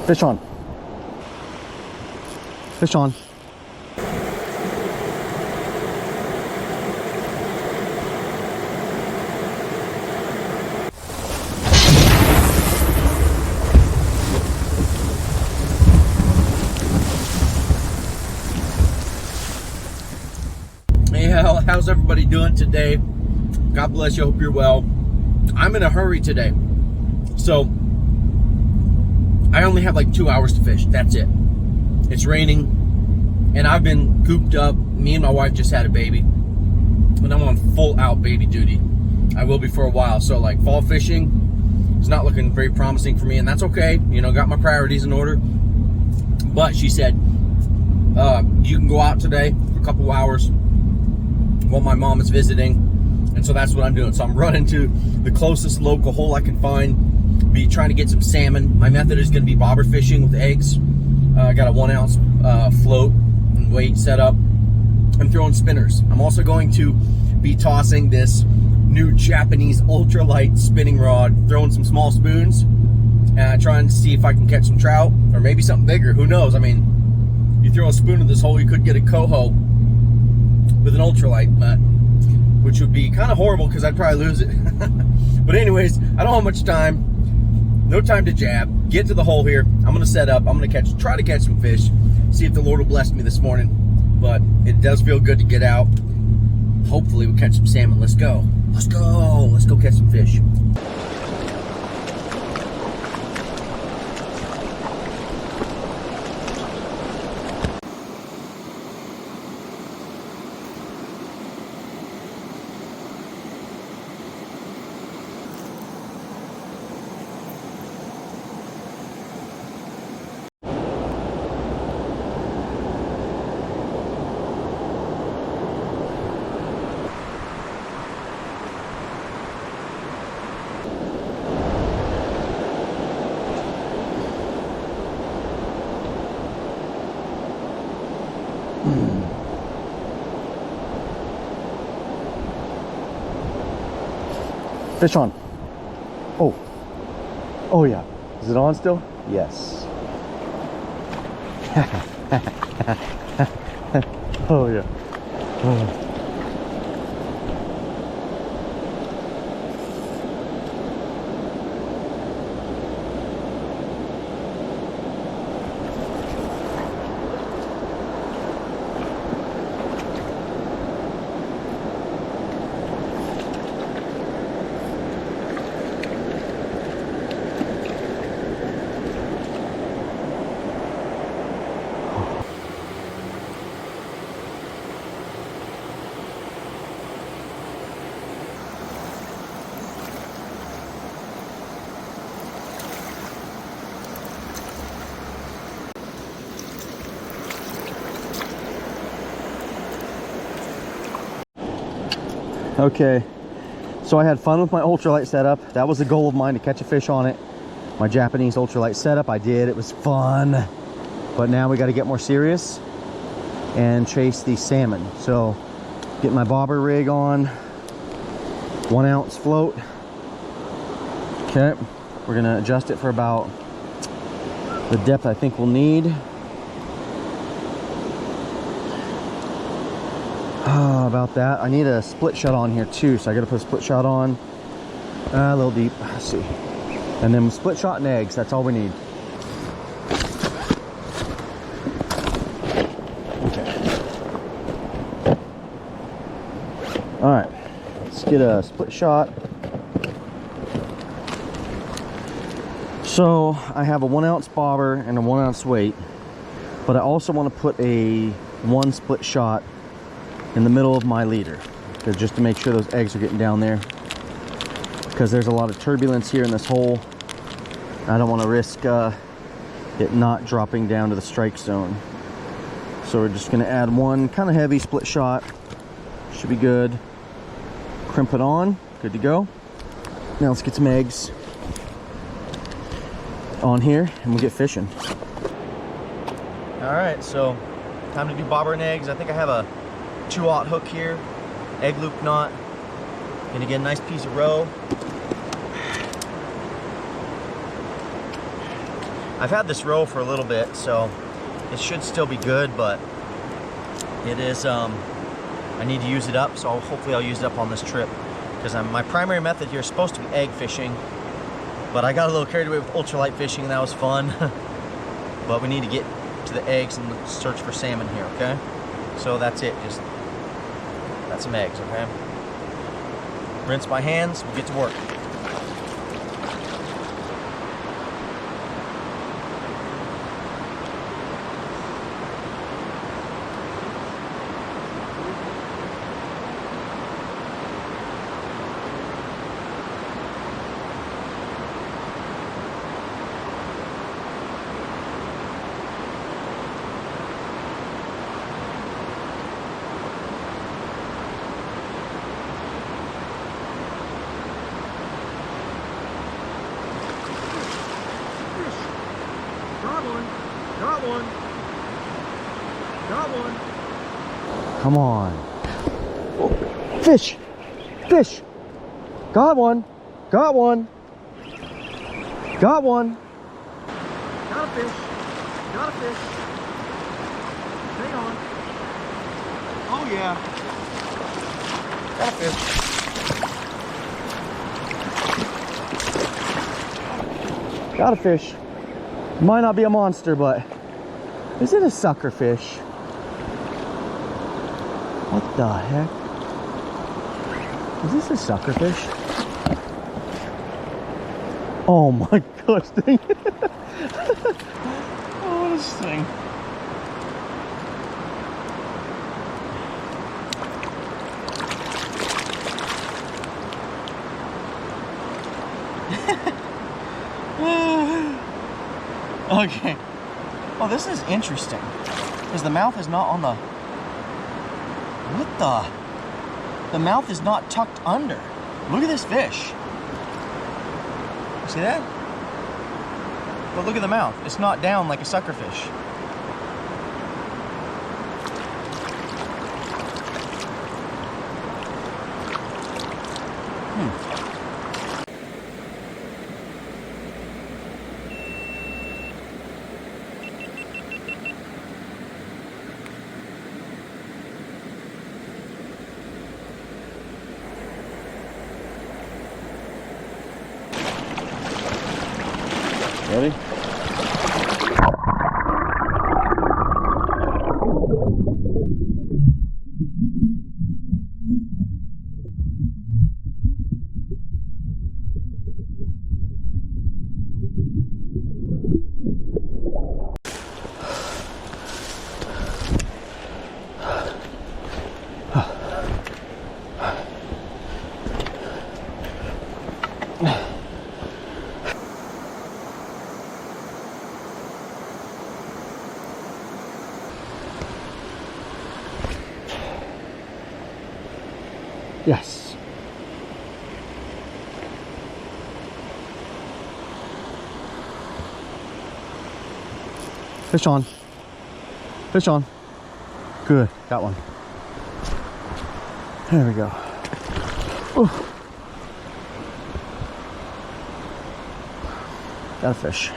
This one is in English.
Fish on. Fish on. Hey, how's everybody doing today? God bless you. Hope you're well. I'm in a hurry today. So, I only have like 2 hours to fish. That's it. It's raining, and I've been cooped up. Me and my wife just had a baby, and I'm on full out baby duty. I will be for a while. So, like, fall fishing is not looking very promising for me, and that's okay. You know, got my priorities in order. But she said, you can go out today for a couple hours while my mom is visiting, and so that's what I'm doing. So I'm running to the closest local hole I can find, be trying to get some salmon. My method is going to be bobber fishing with eggs. I got a 1 ounce float and weight set up. I'm throwing spinners. I'm also going to be tossing this new Japanese Ultralight spinning rod, throwing some small spoons, trying to see if I can catch some trout or maybe something bigger. Who knows? I mean, you throw a spoon in this hole, you could get a coho with an ultralight, but which would be kind of horrible because I'd probably lose it. But anyways, I don't have much time. No time to jab. Get to the hole here. I'm gonna set up. I'm gonna try to catch some fish. See if the Lord will bless me this morning. But it does feel good to get out. Hopefully we'll catch some salmon. Let's go. Let's go. Let's go catch some fish. Fish on. Oh. Oh yeah. Is it on still? Yes. Oh yeah. Oh. Okay, so I had fun with my ultralight setup. That was the goal of mine, to catch a fish on it. My Japanese ultralight setup, I did. It was fun. But now we got to get more serious and chase the salmon. So, get my bobber rig on. 1 ounce float. Okay, we're gonna adjust it for about the depth I think we'll need. About that. I need a split shot on here too, so I gotta put a split shot on. A little deep. Let's see. And then split shot and eggs. That's all we need. Okay. All right. Let's get a split shot. So I have a 1 ounce bobber and a 1 ounce weight, but I also want to put a 1 split shot in the middle of my leader, just to make sure those eggs are getting down there, because there's a lot of turbulence here in this hole. I don't want to risk it not dropping down to the strike zone. So we're just going to add 1 kind of heavy split shot. Should be good. Crimp it on. Good to go. Now let's get some eggs on here and we'll get fishing. All right, so time to do bobber and eggs. I think I have a 2/0 hook here, egg loop knot. Gonna get a nice piece of roe. I've had this row for a little bit, so it should still be good, but it is, I need to use it up, so hopefully I'll use it up on this trip, because my primary method here is supposed to be egg fishing, but I got a little carried away with ultralight fishing, and that was fun. But we need to get to the eggs and search for salmon here, okay? So that's it, just got some eggs, okay? Rinse my hands, we'll get to work. Got one. Come on. Oh, fish! Fish! Got one! Got one! Got one! Got a fish. Got a fish. Hang on. Oh yeah. Got a fish. Got a fish. Might not be a monster, but is it a sucker fish? What the heck? Is this a sucker fish? Oh my gosh, dang it. Oh, what is this thing? Okay. Oh, this is interesting. Because the mouth is not on the... What the? The mouth is not tucked under. Look at this fish. See that? But look at the mouth. It's not down like a sucker fish. Ready? Yes. Fish on. Fish on. Good. Got one. There we go. Ooh. Got a fish.